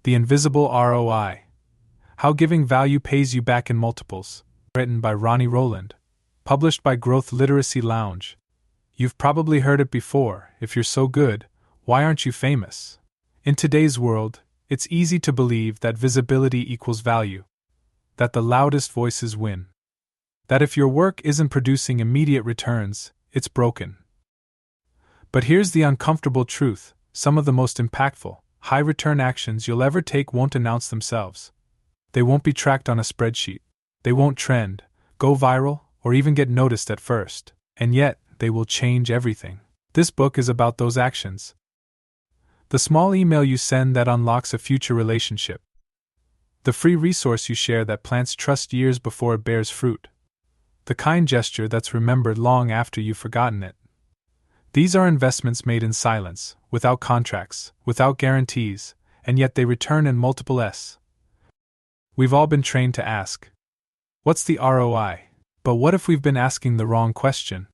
The Invisible ROI. How Giving Value Pays You Back in Multiples. Written by Ronnie Rowland. Published by Growth Literacy Lounge. You've probably heard it before: if you're so good, why aren't you famous? In today's world, it's easy to believe that visibility equals value, that the loudest voices win, that if your work isn't producing immediate returns, it's broken. But here's the uncomfortable truth: some of the most impactful, high-return actions you'll ever take won't announce themselves. They won't be tracked on a spreadsheet. They won't trend, go viral, or even get noticed at first. And yet, they will change everything. This book is about those actions. The small email you send that unlocks a future relationship. The free resource you share that plants trust years before it bears fruit. The kind gesture that's remembered long after you've forgotten it. These are investments made in silence, without contracts, without guarantees, and yet they return in multiple S. We've all been trained to ask, what's the ROI? But what if we've been asking the wrong question?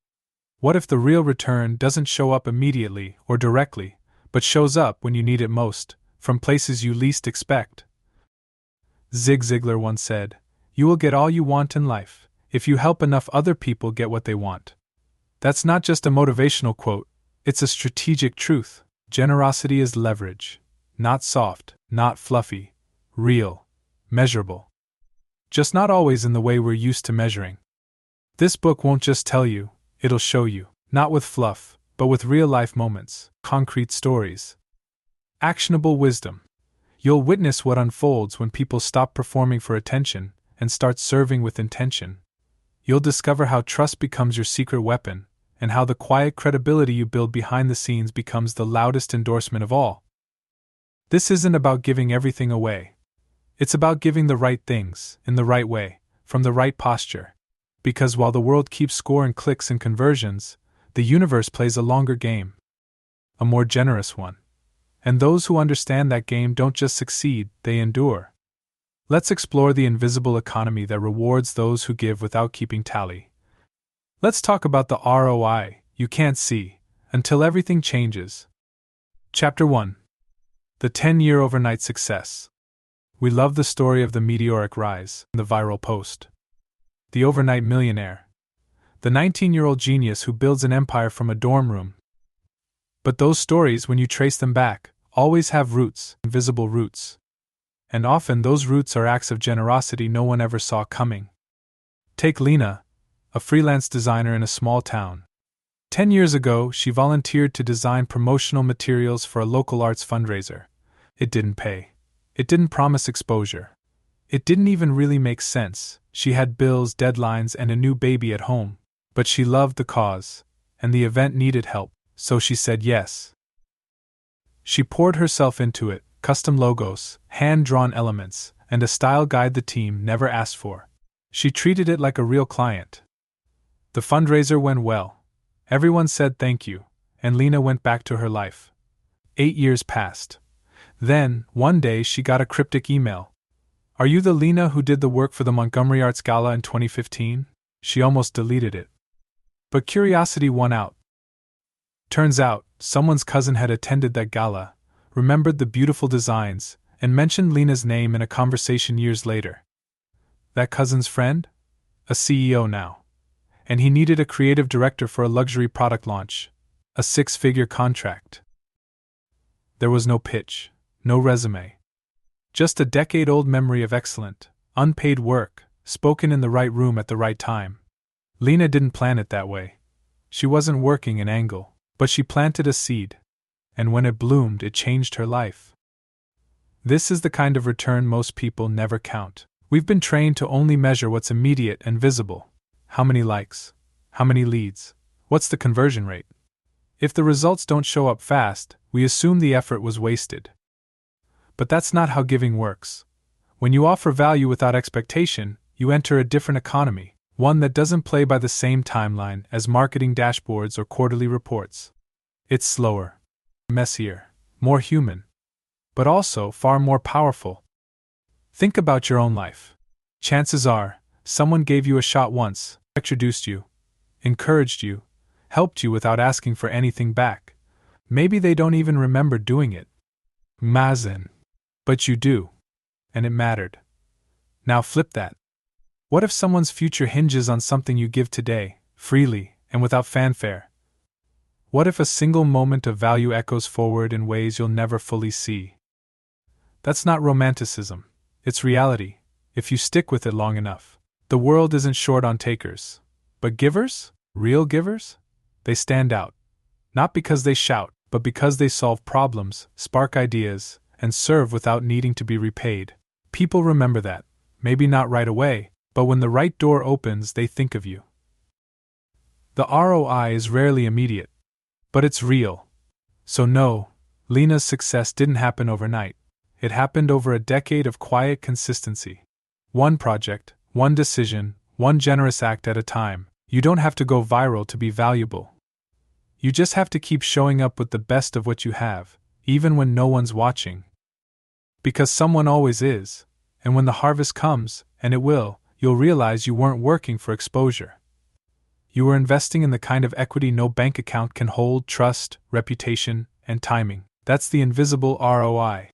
What if the real return doesn't show up immediately or directly, but shows up when you need it most, from places you least expect? Zig Ziglar once said, "You will get all you want in life if you help enough other people get what they want." That's not just a motivational quote, it's a strategic truth. Generosity is leverage. Not soft, not fluffy, real, measurable. Just not always in the way we're used to measuring. This book won't just tell you, it'll show you, not with fluff, but with real-life moments, concrete stories. Actionable wisdom. You'll witness what unfolds when people stop performing for attention and start serving with intention. You'll discover how trust becomes your secret weapon, and how the quiet credibility you build behind the scenes becomes the loudest endorsement of all. This isn't about giving everything away. It's about giving the right things, in the right way, from the right posture. Because while the world keeps scoring clicks and conversions, the universe plays a longer game. A more generous one. And those who understand that game don't just succeed, they endure. Let's explore the invisible economy that rewards those who give without keeping tally. Let's talk about the ROI you can't see until everything changes. Chapter 1. The 10-year overnight success. We love the story of the meteoric rise, the viral post. The overnight millionaire. The 19-year-old genius who builds an empire from a dorm room. But those stories, when you trace them back, always have roots, invisible roots. And often those roots are acts of generosity no one ever saw coming. Take Lena, a freelance designer in a small town. 10 years ago, she volunteered to design promotional materials for a local arts fundraiser. It didn't pay. It didn't promise exposure. It didn't even really make sense. She had bills, deadlines, and a new baby at home. But she loved the cause, and the event needed help, so she said yes. She poured herself into it, custom logos, hand-drawn elements, and a style guide the team never asked for. She treated it like a real client. The fundraiser went well. Everyone said thank you, and Lena went back to her life. 8 years passed. Then, one day she got a cryptic email. "Are you the Lena who did the work for the Montgomery Arts Gala in 2015? She almost deleted it. But curiosity won out. Turns out, someone's cousin had attended that gala, remembered the beautiful designs, and mentioned Lena's name in a conversation years later. That cousin's friend? A CEO now. And he needed a creative director for a luxury product launch. A 6-figure contract. There was no pitch, no resume. Just a decade-old memory of excellent, unpaid work, spoken in the right room at the right time. Lena didn't plan it that way. She wasn't working an angle, but she planted a seed. And when it bloomed, it changed her life. This is the kind of return most people never count. We've been trained to only measure what's immediate and visible. How many likes? How many leads? What's the conversion rate? If the results don't show up fast, we assume the effort was wasted. But that's not how giving works. When you offer value without expectation, you enter a different economy, one that doesn't play by the same timeline as marketing dashboards or quarterly reports. It's slower, messier, more human, but also far more powerful. Think about your own life. Chances are, someone gave you a shot once, introduced you, encouraged you, helped you without asking for anything back. Maybe they don't even remember doing it. Mazen. But you do. And it mattered. Now flip that. What if someone's future hinges on something you give today, freely, and without fanfare? What if a single moment of value echoes forward in ways you'll never fully see? That's not romanticism. It's reality, if you stick with it long enough. The world isn't short on takers. But givers? Real givers? They stand out. Not because they shout, but because they solve problems, spark ideas, and serve without needing to be repaid. People remember that, maybe not right away, but when the right door opens, they think of you. The ROI is rarely immediate, but it's real. So no, Lena's success didn't happen overnight. It happened over a decade of quiet consistency. One project, one decision, one generous act at a time. You don't have to go viral to be valuable. You just have to keep showing up with the best of what you have, even when no one's watching. Because someone always is, and when the harvest comes, and it will, you'll realize you weren't working for exposure. You were investing in the kind of equity no bank account can hold: trust, reputation, and timing. That's the invisible ROI.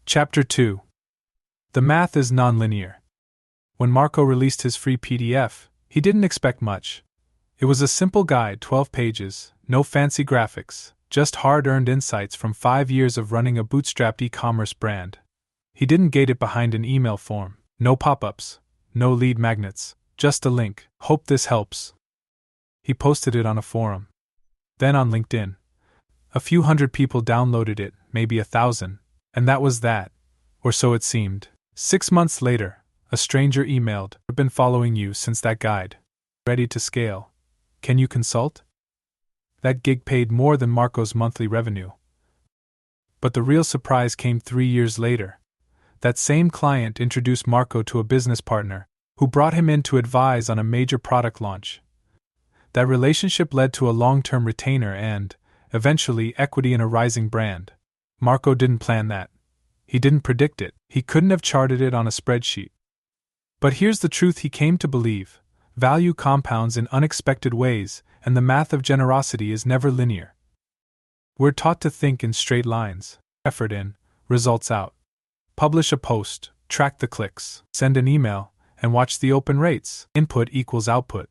Chapter 2. The math is nonlinear. When Marco released his free PDF, he didn't expect much. It was a simple guide, 12 pages, no fancy graphics, just hard-earned insights from 5 years of running a bootstrapped e-commerce brand. He didn't gate it behind an email form, no pop-ups, no lead magnets, just a link. Hope this helps. He posted it on a forum. Then on LinkedIn. A few hundred people downloaded it, maybe 1,000, and that was that. Or so it seemed. 6 months later, a stranger emailed, "I've been following you since that guide. Ready to scale. Can you consult?" That gig paid more than Marco's monthly revenue. But the real surprise came 3 years later. That same client introduced Marco to a business partner, who brought him in to advise on a major product launch. That relationship led to a long-term retainer and, eventually, equity in a rising brand. Marco didn't plan that. He didn't predict it. He couldn't have charted it on a spreadsheet. But here's the truth he came to believe: value compounds in unexpected ways, and the math of generosity is never linear. We're taught to think in straight lines: effort in, results out. Publish a post, track the clicks, send an email, and watch the open rates. Input equals output.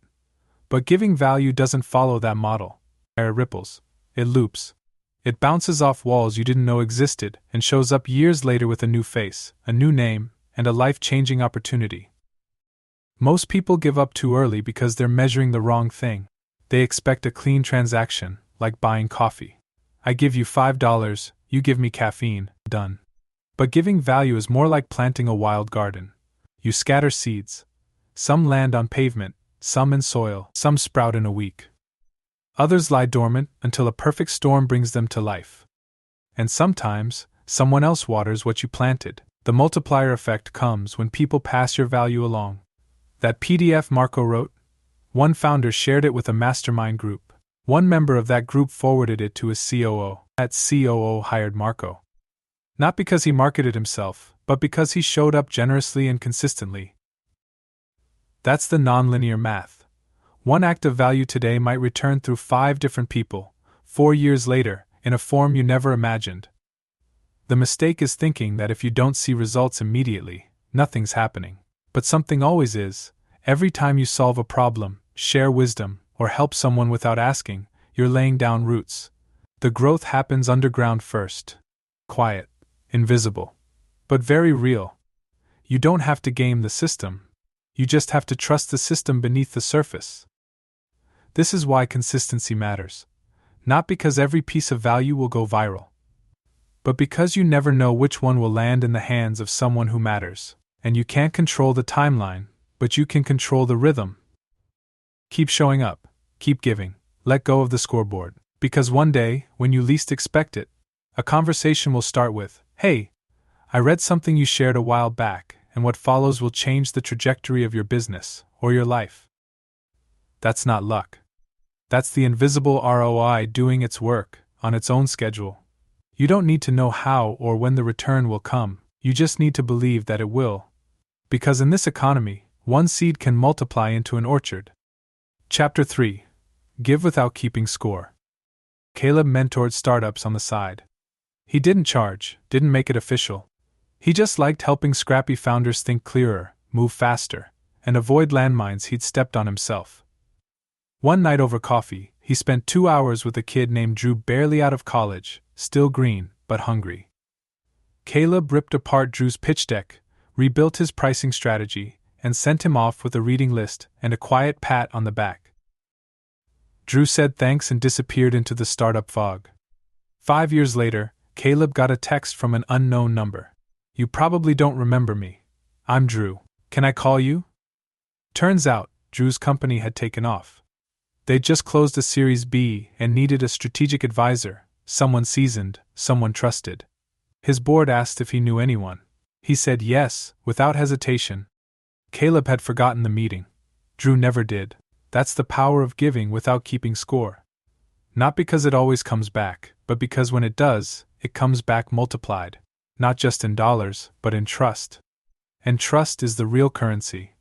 But giving value doesn't follow that model. It ripples. It loops. It bounces off walls you didn't know existed and shows up years later with a new face, a new name, and a life-changing opportunity. Most people give up too early because they're measuring the wrong thing. They expect a clean transaction, like buying coffee. I give you $5, you give me caffeine, done. But giving value is more like planting a wild garden. You scatter seeds. Some land on pavement, some in soil, some sprout in a week. Others lie dormant until a perfect storm brings them to life. And sometimes, someone else waters what you planted. The multiplier effect comes when people pass your value along. That PDF Marco wrote? One founder shared it with a mastermind group. One member of that group forwarded it to his COO. That COO hired Marco. Not because he marketed himself, but because he showed up generously and consistently. That's the nonlinear math. One act of value today might return through 5 different people, 4 years later, in a form you never imagined. The mistake is thinking that if you don't see results immediately, nothing's happening. But something always is. Every time you solve a problem, share wisdom, or help someone without asking, you're laying down roots. The growth happens underground first. Quiet, invisible, but very real. You don't have to game the system. You just have to trust the system beneath the surface. This is why consistency matters. Not because every piece of value will go viral, but because you never know which one will land in the hands of someone who matters. And you can't control the timeline, but you can control the rhythm. Keep showing up, keep giving, let go of the scoreboard. Because one day, when you least expect it, a conversation will start with, "Hey, I read something you shared a while back, and what follows will change the trajectory of your business, or your life." That's not luck. That's the invisible ROI doing its work, on its own schedule. You don't need to know how or when the return will come, you just need to believe that it will. Because in this economy, one seed can multiply into an orchard. Chapter 3. Give without keeping score. Caleb mentored startups on the side. He didn't charge, didn't make it official. He just liked helping scrappy founders think clearer, move faster, and avoid landmines he'd stepped on himself. One night over coffee, he spent 2 hours with a kid named Drew, barely out of college, still green, but hungry. Caleb ripped apart Drew's pitch deck, rebuilt his pricing strategy, and sent him off with a reading list and a quiet pat on the back. Drew said thanks and disappeared into the startup fog. 5 years later, Caleb got a text from an unknown number. "You probably don't remember me. I'm Drew. Can I call you?" Turns out, Drew's company had taken off. They'd just closed a Series B and needed a strategic advisor, someone seasoned, someone trusted. His board asked if he knew anyone. He said yes, without hesitation. Caleb had forgotten the meeting. Drew never did. That's the power of giving without keeping score. Not because it always comes back, but because when it does, it comes back multiplied. Not just in dollars, but in trust. And trust is the real currency.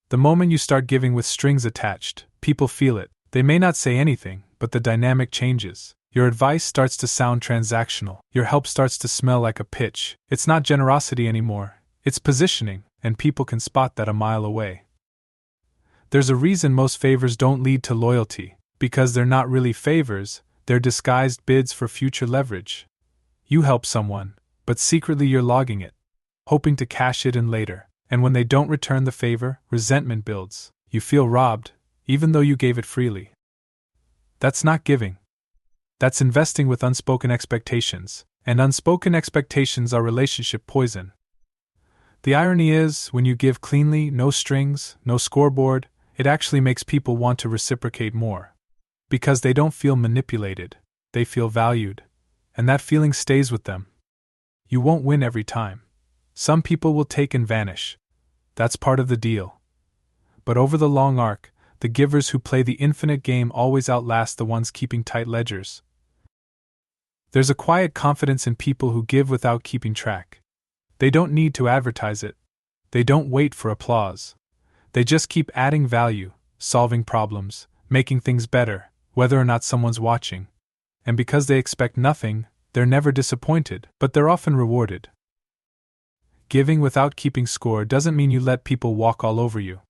The moment you start giving with strings attached, people feel it. They may not say anything, but the dynamic changes. Your advice starts to sound transactional. Your help starts to smell like a pitch. It's not generosity anymore, it's positioning, and people can spot that a mile away. There's a reason most favors don't lead to loyalty, because they're not really favors, they're disguised bids for future leverage. You help someone, but secretly you're logging it, hoping to cash it in later, and when they don't return the favor, resentment builds. You feel robbed, even though you gave it freely. That's not giving. That's investing with unspoken expectations, and unspoken expectations are relationship poison. The irony is, when you give cleanly, no strings, no scoreboard, it actually makes people want to reciprocate more. Because they don't feel manipulated, they feel valued, and that feeling stays with them. You won't win every time. Some people will take and vanish. That's part of the deal. But over the long arc, the givers who play the infinite game always outlast the ones keeping tight ledgers. There's a quiet confidence in people who give without keeping track. They don't need to advertise it. They don't wait for applause. They just keep adding value, solving problems, making things better, whether or not someone's watching. And because they expect nothing, they're never disappointed, but they're often rewarded. Giving without keeping score doesn't mean you let people walk all over you.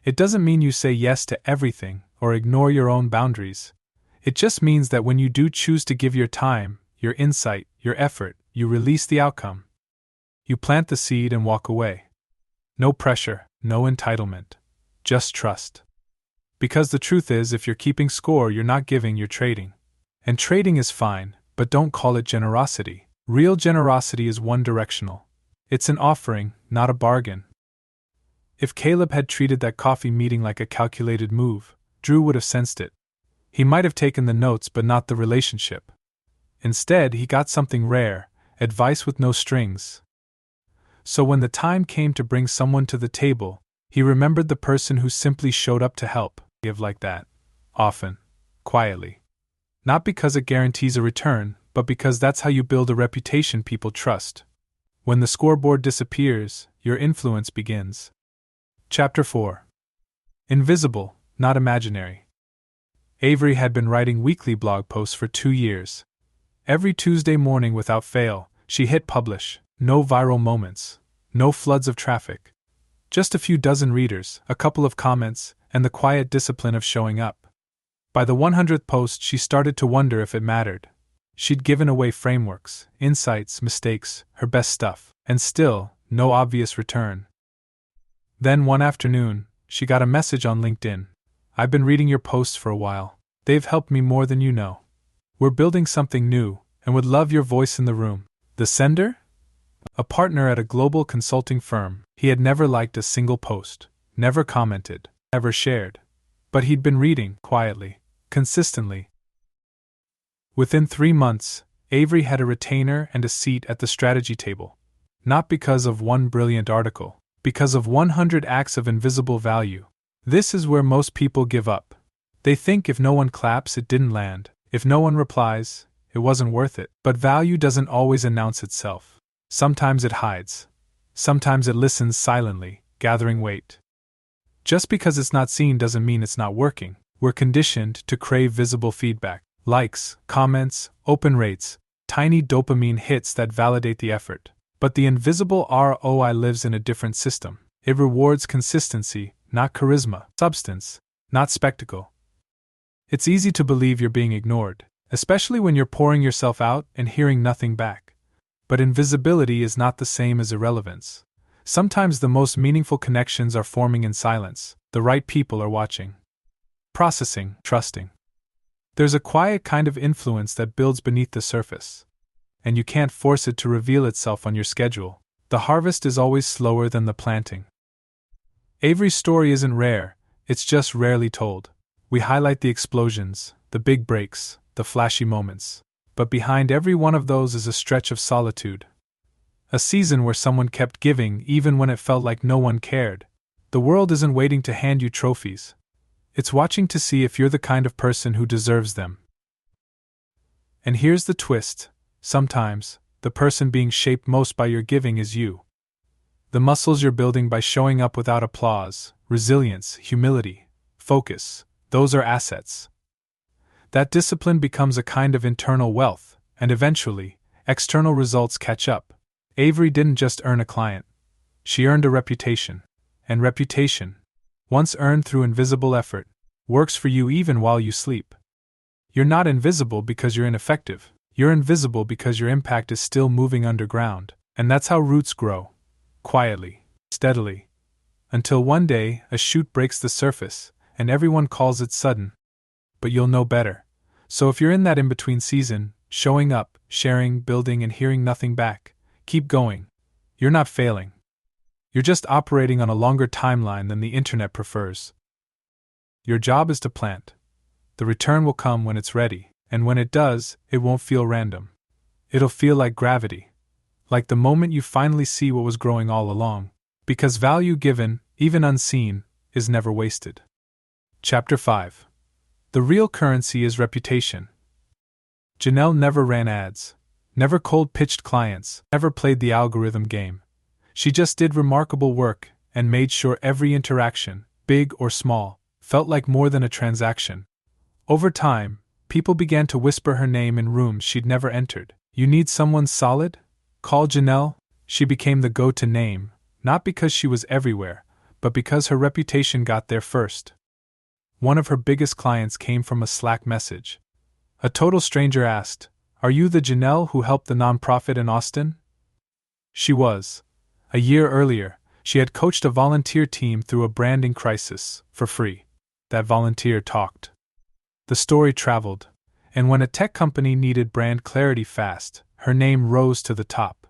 It doesn't mean you say yes to everything or ignore your own boundaries. It just means that when you do choose to give your time, your insight, your effort, you release the outcome. You plant the seed and walk away. No pressure, no entitlement. Just trust. Because the truth is, if you're keeping score, you're not giving, you're trading. And trading is fine, but don't call it generosity. Real generosity is one-directional. It's an offering, not a bargain. If Caleb had treated that coffee meeting like a calculated move, Drew would have sensed it. He might have taken the notes but not the relationship. Instead, he got something rare, advice with no strings. So when the time came to bring someone to the table, he remembered the person who simply showed up to help. Give like that. Often. Quietly. Not because it guarantees a return, but because that's how you build a reputation people trust. When the scoreboard disappears, your influence begins. Chapter 4. Invisible, not imaginary. Avery had been writing weekly blog posts for 2 years. Every Tuesday morning without fail, she hit publish. No viral moments. No floods of traffic. Just a few dozen readers, a couple of comments, and the quiet discipline of showing up. By the 100th post, she started to wonder if it mattered. She'd given away frameworks, insights, mistakes, her best stuff, and still, no obvious return. Then one afternoon, she got a message on LinkedIn. "I've been reading your posts for a while. They've helped me more than you know. We're building something new, and would love your voice in the room." The sender? A partner at a global consulting firm. He had never liked a single post, never commented, never shared. But he'd been reading, quietly, consistently. Within 3 months, Avery had a retainer and a seat at the strategy table. Not because of one brilliant article, because of 100 acts of invisible value. This is where most people give up. They think if no one claps, it didn't land. If no one replies, it wasn't worth it. But value doesn't always announce itself. Sometimes it hides. Sometimes it listens silently, gathering weight. Just because it's not seen doesn't mean it's not working. We're conditioned to crave visible feedback. Likes, comments, open rates, tiny dopamine hits that validate the effort. But the invisible ROI lives in a different system. It rewards consistency, not charisma, substance, not spectacle. It's easy to believe you're being ignored, especially when you're pouring yourself out and hearing nothing back. But invisibility is not the same as irrelevance. Sometimes the most meaningful connections are forming in silence. The right people are watching, processing, trusting. There's a quiet kind of influence that builds beneath the surface, and you can't force it to reveal itself on your schedule. The harvest is always slower than the planting. Avery's story isn't rare, it's just rarely told. We highlight the explosions, the big breaks, the flashy moments, but behind every one of those is a stretch of solitude. A season where someone kept giving even when it felt like no one cared. The world isn't waiting to hand you trophies. It's watching to see if you're the kind of person who deserves them. And here's the twist: sometimes, the person being shaped most by your giving is you. The muscles you're building by showing up without applause, resilience, humility, focus, those are assets. That discipline becomes a kind of internal wealth, and eventually, external results catch up. Avery didn't just earn a client. She earned a reputation. And reputation, once earned through invisible effort, works for you even while you sleep. You're not invisible because you're ineffective. You're invisible because your impact is still moving underground. And that's how roots grow. Quietly, steadily. Until one day, a shoot breaks the surface, and everyone calls it sudden. But you'll know better. So if you're in that in-between season, showing up, sharing, building, and hearing nothing back, keep going. You're not failing. You're just operating on a longer timeline than the internet prefers. Your job is to plant. The return will come when it's ready, and when it does, it won't feel random. It'll feel like gravity. Like the moment you finally see what was growing all along. Because value given, even unseen, is never wasted. Chapter 5. The real currency is reputation. Janelle never ran ads, never cold-pitched clients, never played the algorithm game. She just did remarkable work and made sure every interaction, big or small, felt like more than a transaction. Over time, people began to whisper her name in rooms she'd never entered. You need someone solid? Call Janelle. She became the go-to name, not because she was everywhere, but because her reputation got there first. One of her biggest clients came from a Slack message. A total stranger asked, "Are you the Janelle who helped the nonprofit in Austin?" She was. A year earlier, she had coached a volunteer team through a branding crisis, for free. That volunteer talked. The story traveled, and when a tech company needed brand clarity fast, her name rose to the top.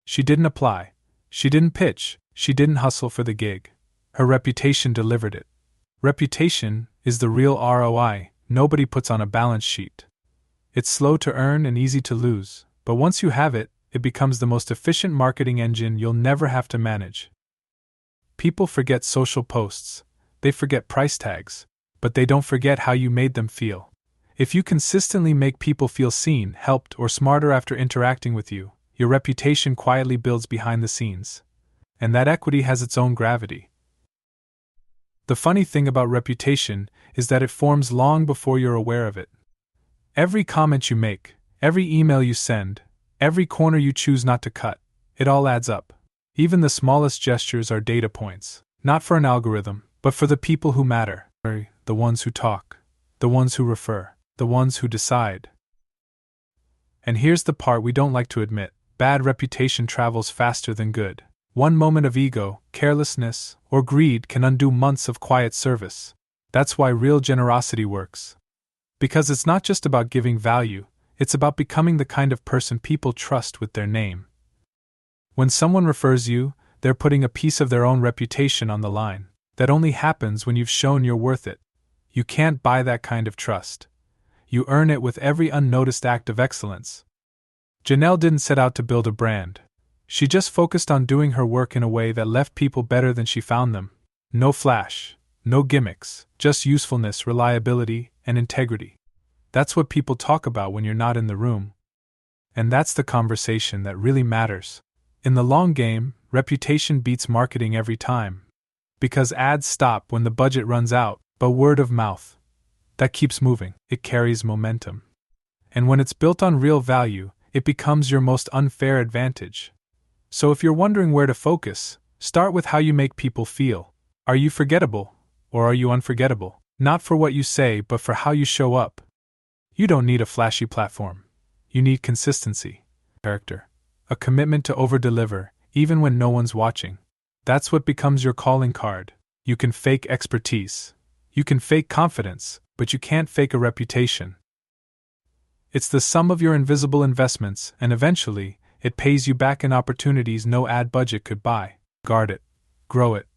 She didn't apply, she didn't pitch, she didn't hustle for the gig. Her reputation delivered it. Reputation is the real ROI nobody puts on a balance sheet. It's slow to earn and easy to lose, but once you have it, it becomes the most efficient marketing engine you'll never have to manage. People forget social posts, they forget price tags, but they don't forget how you made them feel. If you consistently make people feel seen, helped, or smarter after interacting with you, your reputation quietly builds behind the scenes. And that equity has its own gravity. The funny thing about reputation is that it forms long before you're aware of it. Every comment you make, every email you send, every corner you choose not to cut, it all adds up. Even the smallest gestures are data points, not for an algorithm, but for the people who matter, the ones who talk, the ones who refer, the ones who decide. And here's the part we don't like to admit: bad reputation travels faster than good. One moment of ego, carelessness, or greed can undo months of quiet service. That's why real generosity works. Because it's not just about giving value, it's about becoming the kind of person people trust with their name. When someone refers you, they're putting a piece of their own reputation on the line. That only happens when you've shown you're worth it. You can't buy that kind of trust. You earn it with every unnoticed act of excellence. Janelle didn't set out to build a brand. She just focused on doing her work in a way that left people better than she found them. No flash, no gimmicks, just usefulness, reliability, and integrity. That's what people talk about when you're not in the room. And that's the conversation that really matters. In the long game, reputation beats marketing every time. Because ads stop when the budget runs out, but word of mouth, that keeps moving. It carries momentum. And when it's built on real value, it becomes your most unfair advantage. So if you're wondering where to focus, start with how you make people feel. Are you forgettable, or are you unforgettable? Not for what you say, but for how you show up. You don't need a flashy platform. You need consistency, character, a commitment to over-deliver, even when no one's watching. That's what becomes your calling card. You can fake expertise. You can fake confidence, but you can't fake a reputation. It's the sum of your invisible investments, and eventually, it pays you back in opportunities no ad budget could buy. Guard it. Grow it.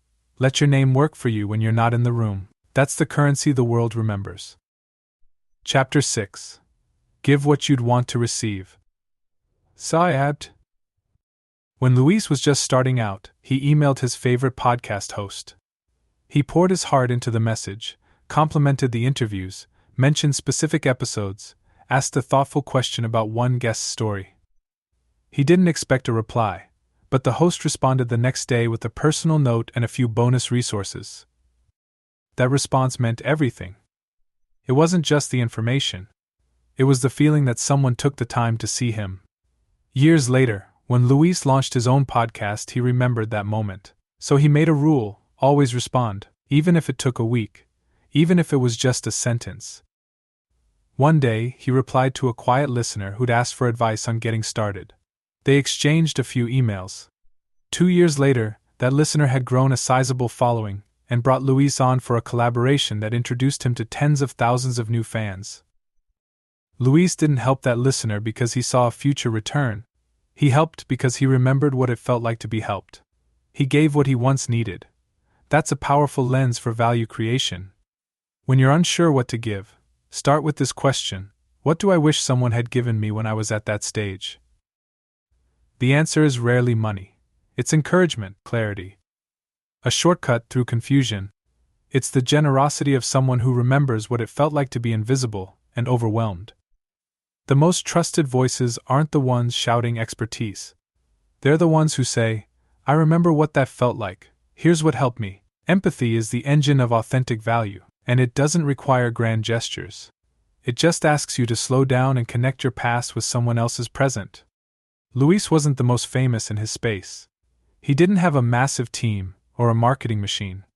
Let your name work for you when you're not in the room. That's the currency the world remembers. Chapter 6. Give what you'd want to receive. Syed. When Luis was just starting out, he emailed his favorite podcast host. He poured his heart into the message, complimented the interviews, mentioned specific episodes, asked a thoughtful question about one guest's story. He didn't expect a reply, but the host responded the next day with a personal note and a few bonus resources. That response meant everything. It wasn't just the information. It was the feeling that someone took the time to see him. Years later, when Luis launched his own podcast, he remembered that moment. So he made a rule: always respond, even if it took a week, even if it was just a sentence. One day, he replied to a quiet listener who'd asked for advice on getting started. They exchanged a few emails. 2 years later, that listener had grown a sizable following and brought Luis on for a collaboration that introduced him to tens of thousands of new fans. Luis didn't help that listener because he saw a future return. He helped because he remembered what it felt like to be helped. He gave what he once needed. That's a powerful lens for value creation. When you're unsure what to give, start with this question: what do I wish someone had given me when I was at that stage? The answer is rarely money. It's encouragement, clarity, a shortcut through confusion. It's the generosity of someone who remembers what it felt like to be invisible and overwhelmed. The most trusted voices aren't the ones shouting expertise. They're the ones who say, "I remember what that felt like. Here's what helped me." Empathy is the engine of authentic value, and it doesn't require grand gestures. It just asks you to slow down and connect your past with someone else's present. Luis wasn't the most famous in his space. He didn't have a massive team or a marketing machine.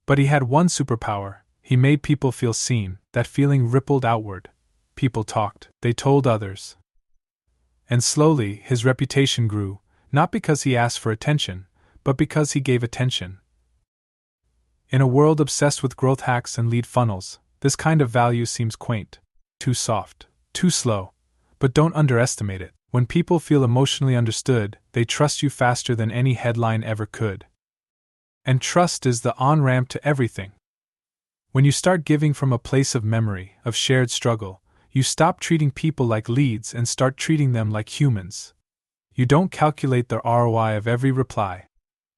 But he had one superpower: he made people feel seen. That feeling rippled outward. People talked, they told others. And slowly, his reputation grew, not because he asked for attention, but because he gave attention. In a world obsessed with growth hacks and lead funnels, this kind of value seems quaint, too soft, too slow. But don't underestimate it. When people feel emotionally understood, they trust you faster than any headline ever could. And trust is the on-ramp to everything. When you start giving from a place of memory, of shared struggle, you stop treating people like leads and start treating them like humans. You don't calculate the ROI of every reply.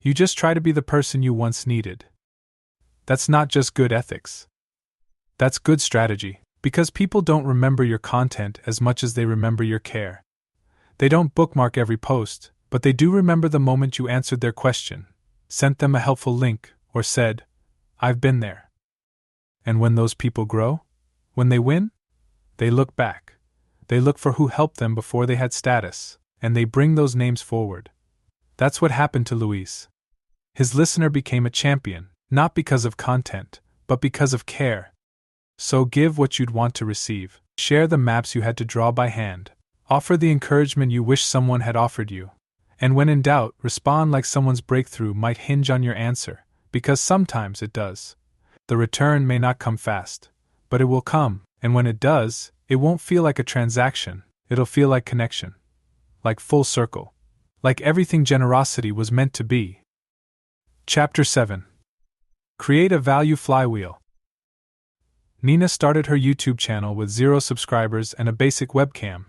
You just try to be the person you once needed. That's not just good ethics. That's good strategy, because people don't remember your content as much as they remember your care. They don't bookmark every post, but they do remember the moment you answered their question, sent them a helpful link, or said, "I've been there." And when those people grow, when they win, they look back. They look for who helped them before they had status, and they bring those names forward. That's what happened to Luis. His listener became a champion, not because of content, but because of care. So give what you'd want to receive. Share the maps you had to draw by hand. Offer the encouragement you wish someone had offered you. And when in doubt, respond like someone's breakthrough might hinge on your answer, because sometimes it does. The return may not come fast, but it will come, and when it does, it won't feel like a transaction, it'll feel like connection. Like full circle. Like everything generosity was meant to be. Chapter 7. Create a value flywheel. Nina started her YouTube channel with 0 subscribers and a basic webcam.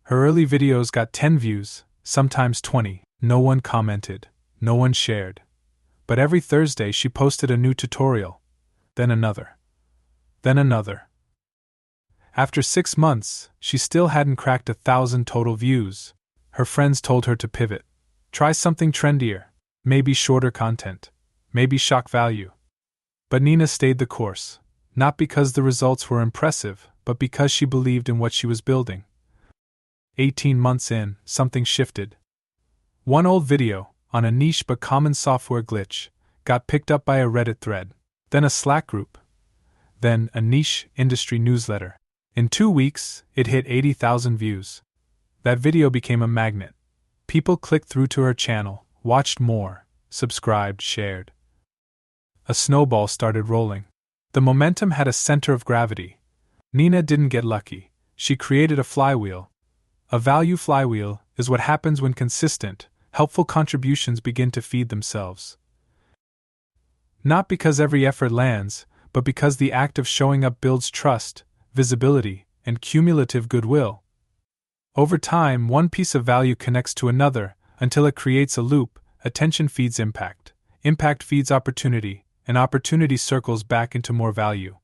Her early videos got 10 views, sometimes 20, no one commented, no one shared. But every Thursday she posted a new tutorial, then another, then another. After 6 months, she still hadn't cracked 1,000 total views. Her friends told her to pivot. Try something trendier, maybe shorter content, maybe shock value. But Nina stayed the course, not because the results were impressive, but because she believed in what she was building. 18 months in, something shifted. One old video, on a niche but common software glitch, got picked up by a Reddit thread, then a Slack group, then a niche industry newsletter. In 2 weeks, it hit 80,000 views. That video became a magnet. People clicked through to her channel, watched more, subscribed, shared. A snowball started rolling. The momentum had a center of gravity. Nina didn't get lucky. She created a flywheel. A value flywheel is what happens when consistent, helpful contributions begin to feed themselves. Not because every effort lands, but because the act of showing up builds trust, visibility, and cumulative goodwill. Over time, one piece of value connects to another until it creates a loop. Attention feeds impact, impact feeds opportunity, and opportunity circles back into more value.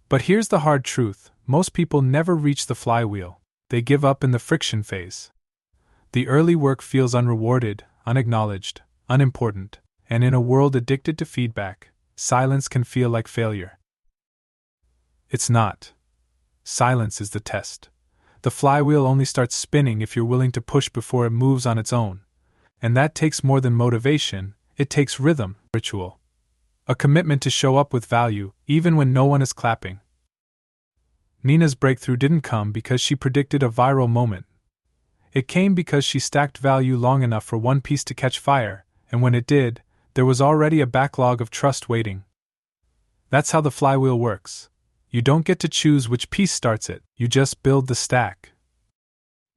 But here's the hard truth: most people never reach the flywheel. They give up in the friction phase. The early work feels unrewarded, unacknowledged, unimportant, and in a world addicted to feedback, silence can feel like failure. It's not. Silence is the test. The flywheel only starts spinning if you're willing to push before it moves on its own. And that takes more than motivation, it takes rhythm, ritual. A commitment to show up with value, even when no one is clapping. Nina's breakthrough didn't come because she predicted a viral moment. It came because she stacked value long enough for one piece to catch fire, and when it did, there was already a backlog of trust waiting. That's how the flywheel works. You don't get to choose which piece starts it, you just build the stack.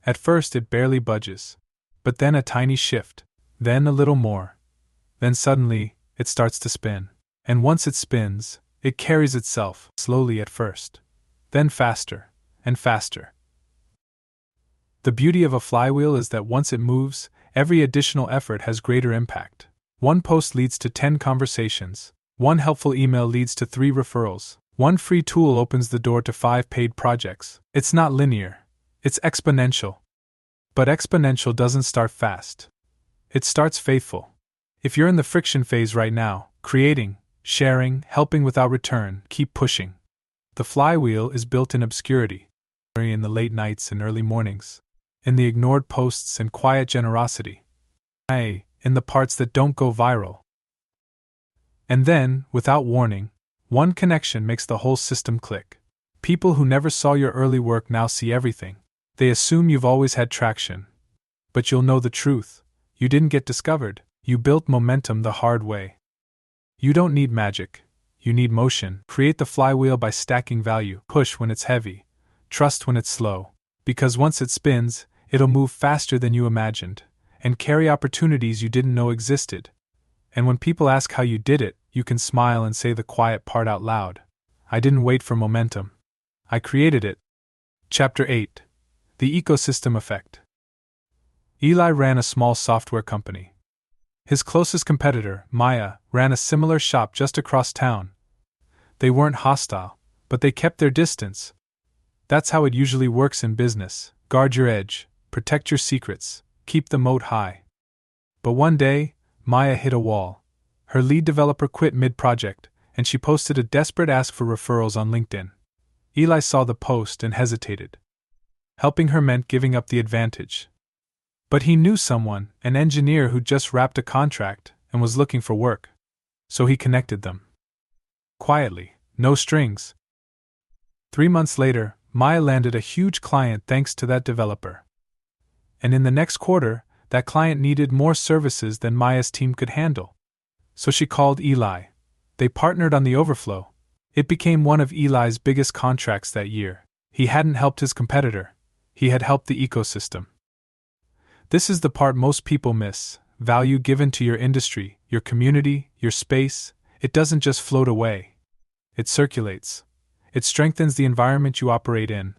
At first it barely budges. But then a tiny shift, then a little more. Then suddenly, it starts to spin. And once it spins, it carries itself, slowly at first. Then faster, and faster. The beauty of a flywheel is that once it moves, every additional effort has greater impact. One post leads to 10 conversations. One helpful email leads to 3 referrals. One free tool opens the door to 5 paid projects. It's not linear. It's exponential. But exponential doesn't start fast. It starts faithful. If you're in the friction phase right now, creating, sharing, helping without return, keep pushing. The flywheel is built in obscurity, in the late nights and early mornings, in the ignored posts and quiet generosity, in the parts that don't go viral. And then, without warning, one connection makes the whole system click. People who never saw your early work now see everything. They assume you've always had traction. But you'll know the truth. You didn't get discovered. You built momentum the hard way. You don't need magic. You need motion. Create the flywheel by stacking value. Push when it's heavy. Trust when it's slow. Because once it spins, it'll move faster than you imagined, and carry opportunities you didn't know existed. And when people ask how you did it, you can smile and say the quiet part out loud. I didn't wait for momentum. I created it. Chapter 8. The Ecosystem Effect. Eli ran a small software company. His closest competitor, Maya, ran a similar shop just across town. They weren't hostile, but they kept their distance. That's how it usually works in business. Guard your edge, protect your secrets, keep the moat high. But one day, Maya hit a wall. Her lead developer quit mid-project, and she posted a desperate ask for referrals on LinkedIn. Eli saw the post and hesitated. Helping her meant giving up the advantage. But he knew someone, an engineer who'd just wrapped a contract and was looking for work. So he connected them. Quietly, no strings. 3 months later, Maya landed a huge client thanks to that developer. And in the next quarter, that client needed more services than Maya's team could handle. So she called Eli. They partnered on the overflow. It became one of Eli's biggest contracts that year. He hadn't helped his competitor. He had helped the ecosystem. This is the part most people miss. Value given to your industry, your community, your space, it doesn't just float away. It circulates. It strengthens the environment you operate in.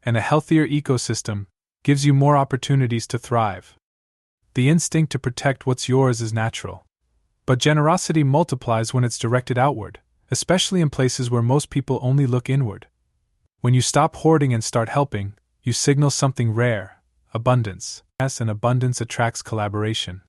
And a healthier ecosystem gives you more opportunities to thrive. The instinct to protect what's yours is natural. But generosity multiplies when it's directed outward, especially in places where most people only look inward. When you stop hoarding and start helping, you signal something rare: abundance. And abundance attracts collaboration.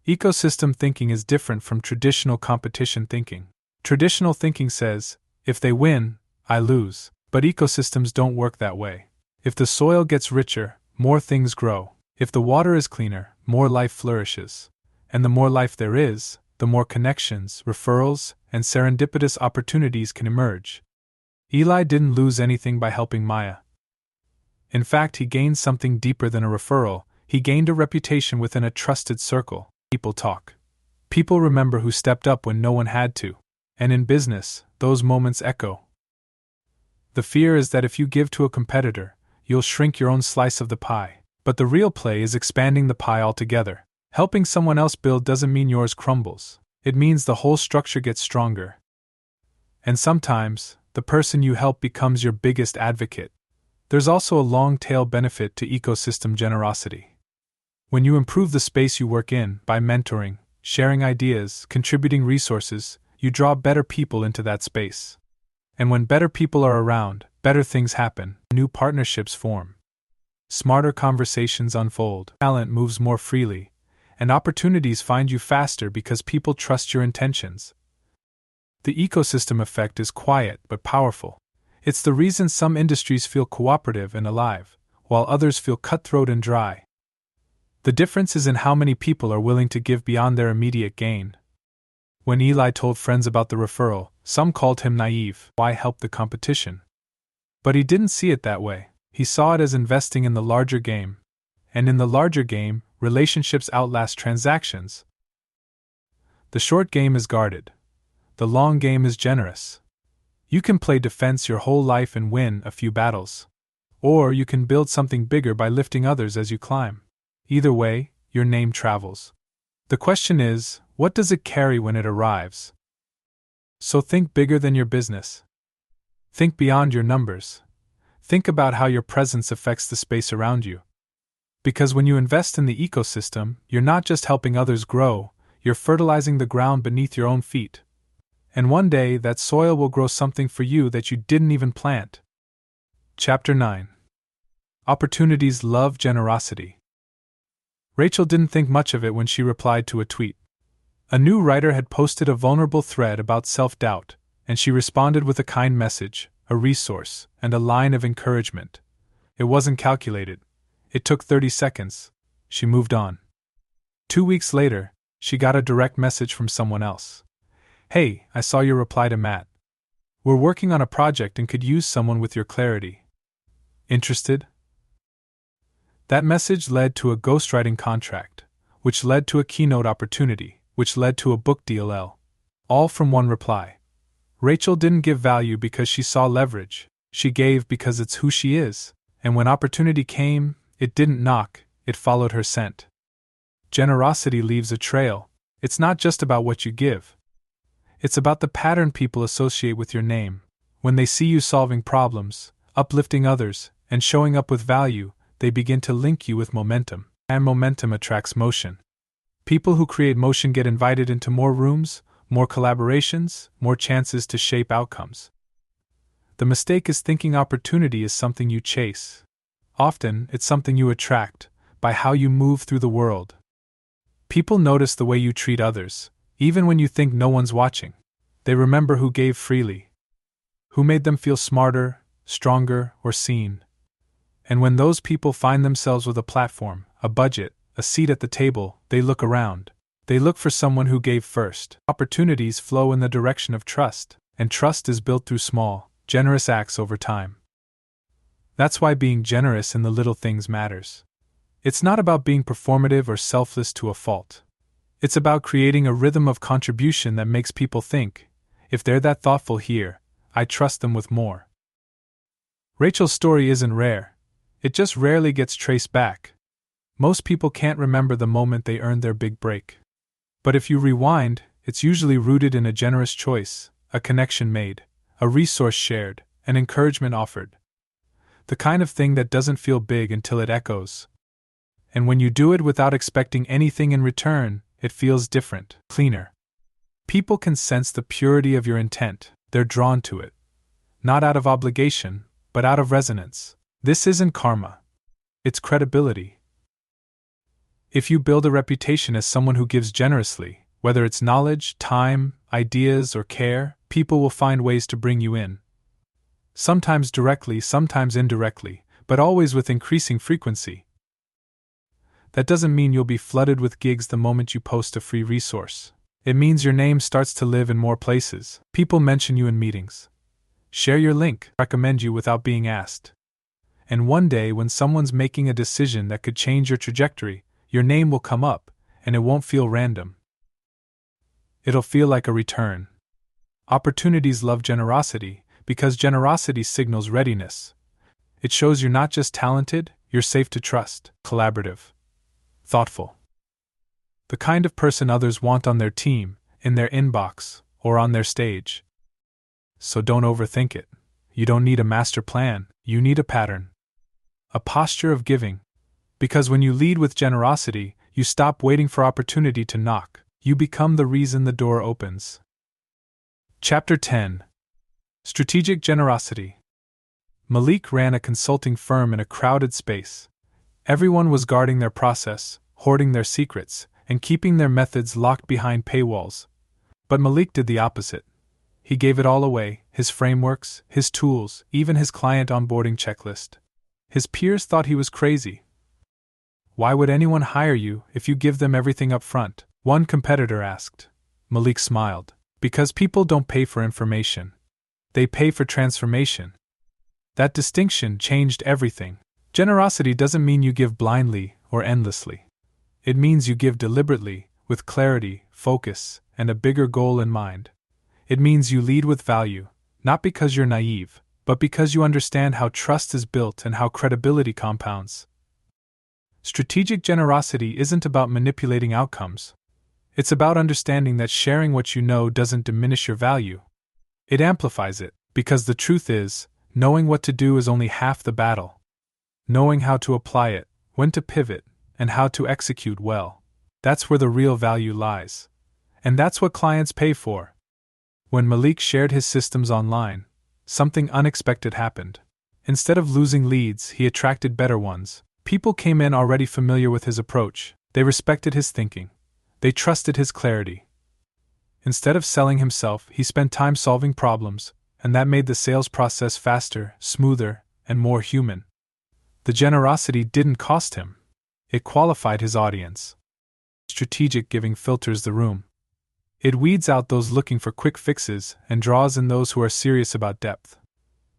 Ecosystem thinking is different from traditional competition thinking. Traditional thinking says, if they win, I lose. But ecosystems don't work that way. If the soil gets richer, more things grow. If the water is cleaner, more life flourishes. And the more life there is, the more connections, referrals, and serendipitous opportunities can emerge. Eli didn't lose anything by helping Maya. In fact, he gained something deeper than a referral. He gained a reputation within a trusted circle. People talk. People remember who stepped up when no one had to. And in business, those moments echo. The fear is that if you give to a competitor, you'll shrink your own slice of the pie. But the real play is expanding the pie altogether. Helping someone else build doesn't mean yours crumbles. It means the whole structure gets stronger. And sometimes, the person you help becomes your biggest advocate. There's also a long-tail benefit to ecosystem generosity. When you improve the space you work in by mentoring, sharing ideas, contributing resources, you draw better people into that space. And when better people are around, better things happen, new partnerships form. Smarter conversations unfold, talent moves more freely, and opportunities find you faster because people trust your intentions. The ecosystem effect is quiet but powerful. It's the reason some industries feel cooperative and alive, while others feel cutthroat and dry. The difference is in how many people are willing to give beyond their immediate gain. When Eli told friends about the referral, some called him naive. Why help the competition? But he didn't see it that way. He saw it as investing in the larger game. And in the larger game, relationships outlast transactions. The short game is guarded. The long game is generous. You can play defense your whole life and win a few battles. Or you can build something bigger by lifting others as you climb. Either way, your name travels. The question is, what does it carry when it arrives? So think bigger than your business. Think beyond your numbers. Think about how your presence affects the space around you. Because when you invest in the ecosystem, you're not just helping others grow, you're fertilizing the ground beneath your own feet. And one day, that soil will grow something for you that you didn't even plant. Chapter 9. Opportunities love generosity. Rachel didn't think much of it when she replied to a tweet. A new writer had posted a vulnerable thread about self-doubt, and she responded with a kind message, a resource, and a line of encouragement. It wasn't calculated. It took 30 seconds. She moved on. 2 weeks later, she got a direct message from someone else. Hey, I saw your reply to Matt. We're working on a project and could use someone with your clarity. Interested? That message led to a ghostwriting contract, which led to a keynote opportunity, which led to a book deal, all from one reply. Rachel didn't give value because she saw leverage. She gave because it's who she is, and when opportunity came, it didn't knock, it followed her scent. Generosity leaves a trail. It's not just about what you give. It's about the pattern people associate with your name. When they see you solving problems, uplifting others, and showing up with value, they begin to link you with momentum. And momentum attracts motion. People who create motion get invited into more rooms, more collaborations, more chances to shape outcomes. The mistake is thinking opportunity is something you chase. Often, it's something you attract, by how you move through the world. People notice the way you treat others, even when you think no one's watching. They remember who gave freely, who made them feel smarter, stronger, or seen. And when those people find themselves with a platform, a budget, a seat at the table, they look around. They look for someone who gave first. Opportunities flow in the direction of trust, and trust is built through small, generous acts over time. That's why being generous in the little things matters. It's not about being performative or selfless to a fault. It's about creating a rhythm of contribution that makes people think, if they're that thoughtful here, I trust them with more. Rachel's story isn't rare. It just rarely gets traced back. Most people can't remember the moment they earned their big break. But if you rewind, it's usually rooted in a generous choice, a connection made, a resource shared, an encouragement offered. The kind of thing that doesn't feel big until it echoes. And when you do it without expecting anything in return, it feels different, cleaner. People can sense the purity of your intent. They're drawn to it. Not out of obligation, but out of resonance. This isn't karma. It's credibility. If you build a reputation as someone who gives generously, whether it's knowledge, time, ideas, or care, people will find ways to bring you in. Sometimes directly, sometimes indirectly, but always with increasing frequency. That doesn't mean you'll be flooded with gigs the moment you post a free resource. It means your name starts to live in more places. People mention you in meetings, share your link, recommend you without being asked. And one day, when someone's making a decision that could change your trajectory, your name will come up, and it won't feel random. It'll feel like a return. Opportunities love generosity, because generosity signals readiness. It shows you're not just talented, you're safe to trust, collaborative, thoughtful. The kind of person others want on their team, in their inbox, or on their stage. So don't overthink it. You don't need a master plan, you need a pattern. A posture of giving. Because when you lead with generosity, you stop waiting for opportunity to knock. You become the reason the door opens. Chapter 10. Strategic Generosity. Malik ran a consulting firm in a crowded space. Everyone was guarding their process, hoarding their secrets, and keeping their methods locked behind paywalls. But Malik did the opposite. He gave it all away, his frameworks, his tools, even his client onboarding checklist. His peers thought he was crazy. Why would anyone hire you if you give them everything up front? One competitor asked. Malik smiled. Because people don't pay for information. They pay for transformation. That distinction changed everything. Generosity doesn't mean you give blindly or endlessly. It means you give deliberately, with clarity, focus, and a bigger goal in mind. It means you lead with value, not because you're naive, but because you understand how trust is built and how credibility compounds. Strategic generosity isn't about manipulating outcomes. It's about understanding that sharing what you know doesn't diminish your value. It amplifies it, because the truth is, knowing what to do is only half the battle. Knowing how to apply it, when to pivot, and how to execute well. That's where the real value lies. And that's what clients pay for. When Malik shared his systems online, something unexpected happened. Instead of losing leads, he attracted better ones. People came in already familiar with his approach. They respected his thinking. They trusted his clarity. Instead of selling himself, he spent time solving problems, and that made the sales process faster, smoother, and more human. The generosity didn't cost him. It qualified his audience. Strategic giving filters the room. It weeds out those looking for quick fixes and draws in those who are serious about depth.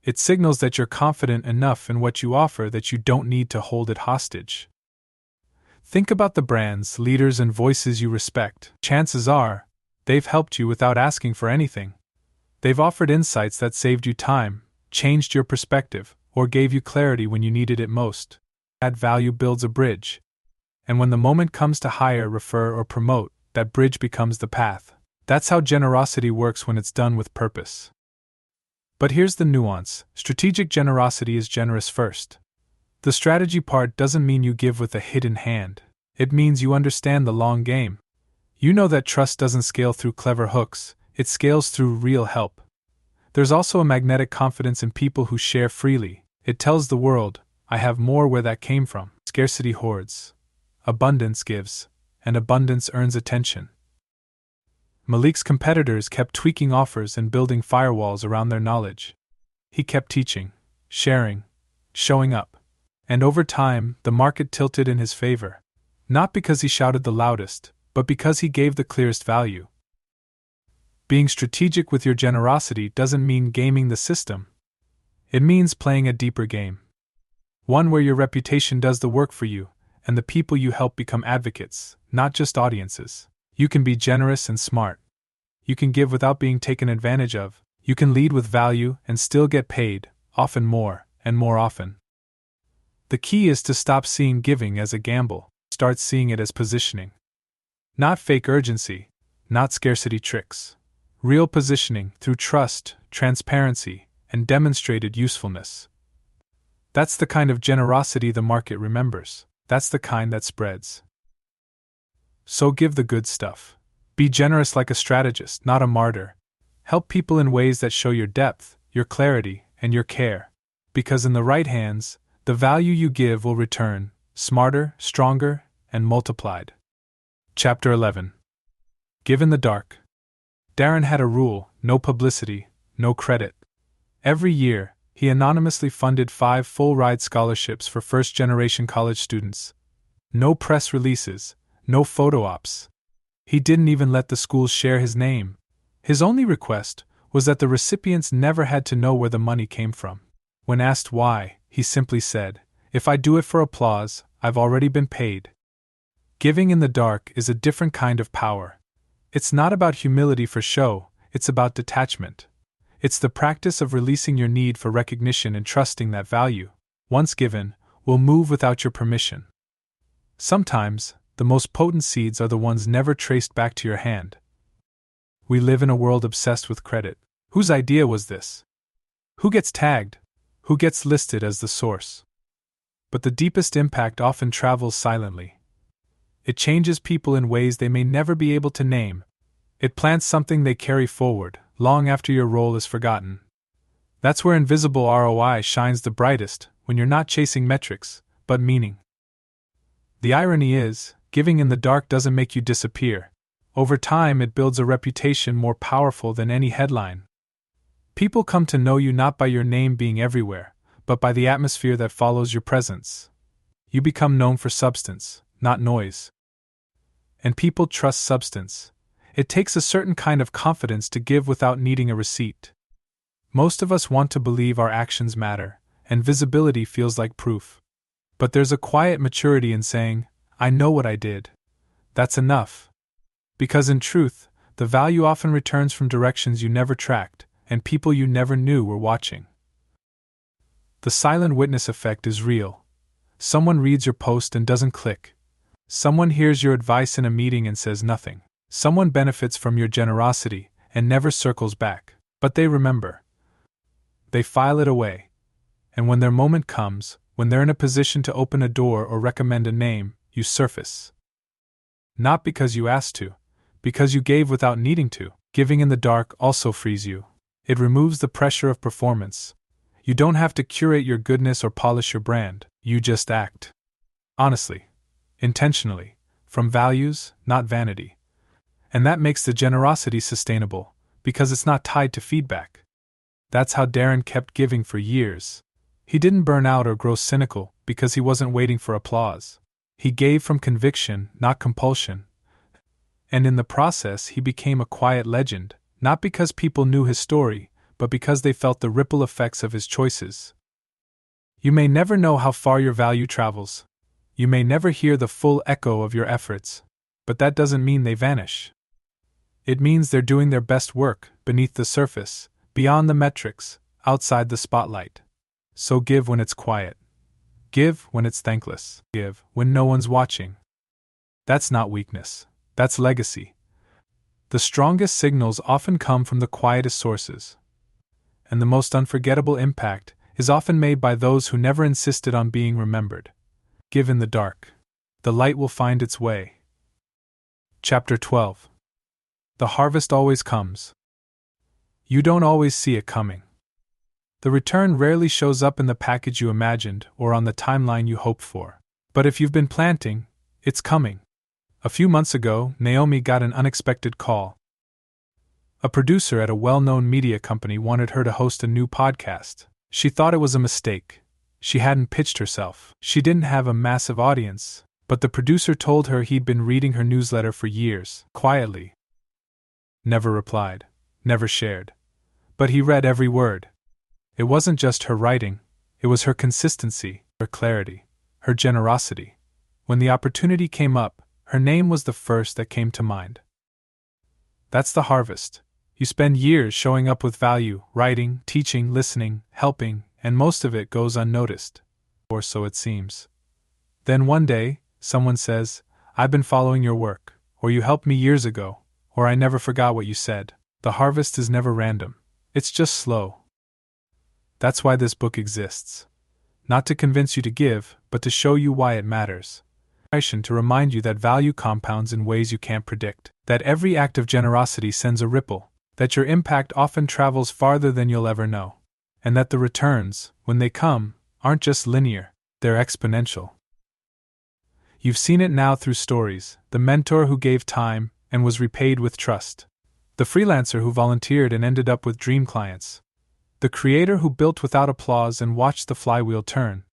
It signals that you're confident enough in what you offer that you don't need to hold it hostage. Think about the brands, leaders, and voices you respect. Chances are, they've helped you without asking for anything. They've offered insights that saved you time, changed your perspective, or gave you clarity when you needed it most. That value builds a bridge. And when the moment comes to hire, refer, or promote, that bridge becomes the path. That's how generosity works when it's done with purpose. But here's the nuance. Strategic generosity is generous first. The strategy part doesn't mean you give with a hidden hand. It means you understand the long game. You know that trust doesn't scale through clever hooks, it scales through real help. There's also a magnetic confidence in people who share freely. It tells the world, I have more where that came from. Scarcity hoards. Abundance gives. And abundance earns attention. Malik's competitors kept tweaking offers and building firewalls around their knowledge. He kept teaching, sharing, showing up. And over time, the market tilted in his favor. Not because he shouted the loudest, but because he gave the clearest value. Being strategic with your generosity doesn't mean gaming the system. It means playing a deeper game. One where your reputation does the work for you, and the people you help become advocates, not just audiences. You can be generous and smart. You can give without being taken advantage of. You can lead with value and still get paid, often more, and more often. The key is to stop seeing giving as a gamble, start seeing it as positioning. Not fake urgency, not scarcity tricks. Real positioning through trust, transparency, and demonstrated usefulness. That's the kind of generosity the market remembers. That's the kind that spreads. So give the good stuff. Be generous like a strategist, not a martyr. Help people in ways that show your depth, your clarity, and your care. Because in the right hands, the value you give will return, smarter, stronger, and multiplied. Chapter 11. Give in the dark. Darren had a rule: no publicity, no credit. Every year, he anonymously funded 5 full-ride scholarships for first-generation college students. No press releases, no photo ops. He didn't even let the schools share his name. His only request was that the recipients never had to know where the money came from. When asked why, he simply said, "If I do it for applause, I've already been paid." Giving in the dark is a different kind of power. It's not about humility for show, it's about detachment. It's the practice of releasing your need for recognition and trusting that value, once given, will move without your permission. Sometimes, the most potent seeds are the ones never traced back to your hand. We live in a world obsessed with credit. Whose idea was this? Who gets tagged? Who gets listed as the source? But the deepest impact often travels silently. It changes people in ways they may never be able to name. It plants something they carry forward, long after your role is forgotten. That's where invisible ROI shines the brightest, when you're not chasing metrics, but meaning. The irony is, giving in the dark doesn't make you disappear. Over time, it builds a reputation more powerful than any headline. People come to know you not by your name being everywhere, but by the atmosphere that follows your presence. You become known for substance, not noise. And people trust substance. It takes a certain kind of confidence to give without needing a receipt. Most of us want to believe our actions matter, and visibility feels like proof. But there's a quiet maturity in saying, "I know what I did." That's enough. Because in truth, the value often returns from directions you never tracked, and people you never knew were watching. The silent witness effect is real. Someone reads your post and doesn't click. Someone hears your advice in a meeting and says nothing. Someone benefits from your generosity and never circles back, but they remember. They file it away. And when their moment comes, when they're in a position to open a door or recommend a name, you surface. Not because you asked to, because you gave without needing to. Giving in the dark also frees you. It removes the pressure of performance. You don't have to curate your goodness or polish your brand, you just act. Honestly. Intentionally. From values, not vanity. And that makes the generosity sustainable, because it's not tied to feedback. That's how Darren kept giving for years. He didn't burn out or grow cynical because he wasn't waiting for applause. He gave from conviction, not compulsion. And in the process, he became a quiet legend, not because people knew his story, but because they felt the ripple effects of his choices. You may never know how far your value travels. You may never hear the full echo of your efforts, but that doesn't mean they vanish. It means they're doing their best work, beneath the surface, beyond the metrics, outside the spotlight. So give when it's quiet. Give when it's thankless. Give when no one's watching. That's not weakness. That's legacy. The strongest signals often come from the quietest sources. And the most unforgettable impact is often made by those who never insisted on being remembered. Give in the dark. The light will find its way. Chapter 12. The harvest always comes. You don't always see it coming. The return rarely shows up in the package you imagined or on the timeline you hoped for. But if you've been planting, it's coming. A few months ago, Naomi got an unexpected call. A producer at a well-known media company wanted her to host a new podcast. She thought it was a mistake. She hadn't pitched herself. She didn't have a massive audience, but the producer told her he'd been reading her newsletter for years, quietly. Never replied, never shared. But he read every word. It wasn't just her writing, it was her consistency, her clarity, her generosity. When the opportunity came up, her name was the first that came to mind. That's the harvest. You spend years showing up with value, writing, teaching, listening, helping, and most of it goes unnoticed. Or so it seems. Then one day, someone says, "I've been following your work," or "You helped me years ago," or "I never forgot what you said." The harvest is never random. It's just slow. That's why this book exists. Not to convince you to give, but to show you why it matters. To remind you that value compounds in ways you can't predict, that every act of generosity sends a ripple, that your impact often travels farther than you'll ever know, and that the returns, when they come, aren't just linear, they're exponential. You've seen it now through stories: the mentor who gave time and was repaid with trust, the freelancer who volunteered and ended up with dream clients, the creator who built without applause and watched the flywheel turn.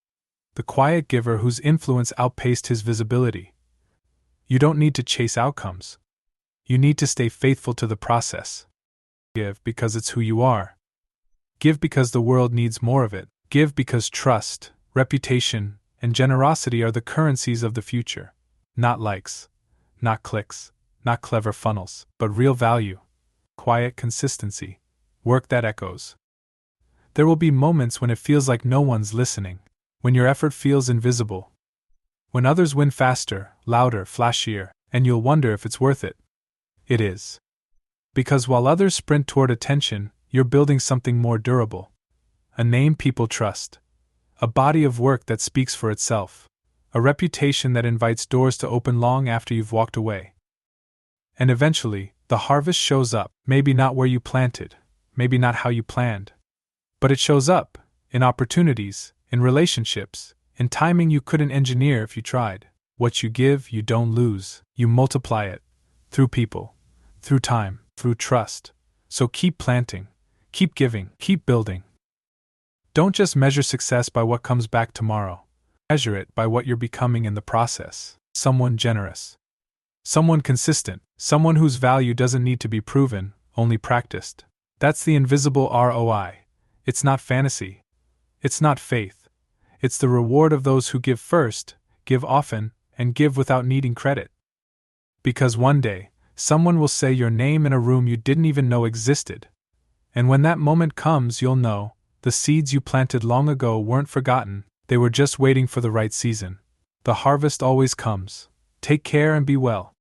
The quiet giver whose influence outpaced his visibility. You don't need to chase outcomes. You need to stay faithful to the process. Give because it's who you are. Give because the world needs more of it. Give because trust, reputation, and generosity are the currencies of the future. Not likes, not clicks, not clever funnels, but real value. Quiet consistency. Work that echoes. There will be moments when it feels like no one's listening, when your effort feels invisible, when others win faster, louder, flashier, and you'll wonder if it's worth it. It is. Because while others sprint toward attention, you're building something more durable. A name people trust. A body of work that speaks for itself. A reputation that invites doors to open long after you've walked away. And eventually, the harvest shows up, maybe not where you planted, maybe not how you planned. But it shows up, in opportunities, in relationships, in timing you couldn't engineer if you tried. What you give, you don't lose, you multiply it. Through people, through time, through trust. So keep planting, keep giving, keep building. Don't just measure success by what comes back tomorrow. Measure it by what you're becoming in the process. Someone generous. Someone consistent. Someone whose value doesn't need to be proven, only practiced. That's the invisible ROI. It's not fantasy. It's not faith. It's the reward of those who give first, give often, and give without needing credit. Because one day, someone will say your name in a room you didn't even know existed. And when that moment comes, you'll know, the seeds you planted long ago weren't forgotten, they were just waiting for the right season. The harvest always comes. Take care and be well.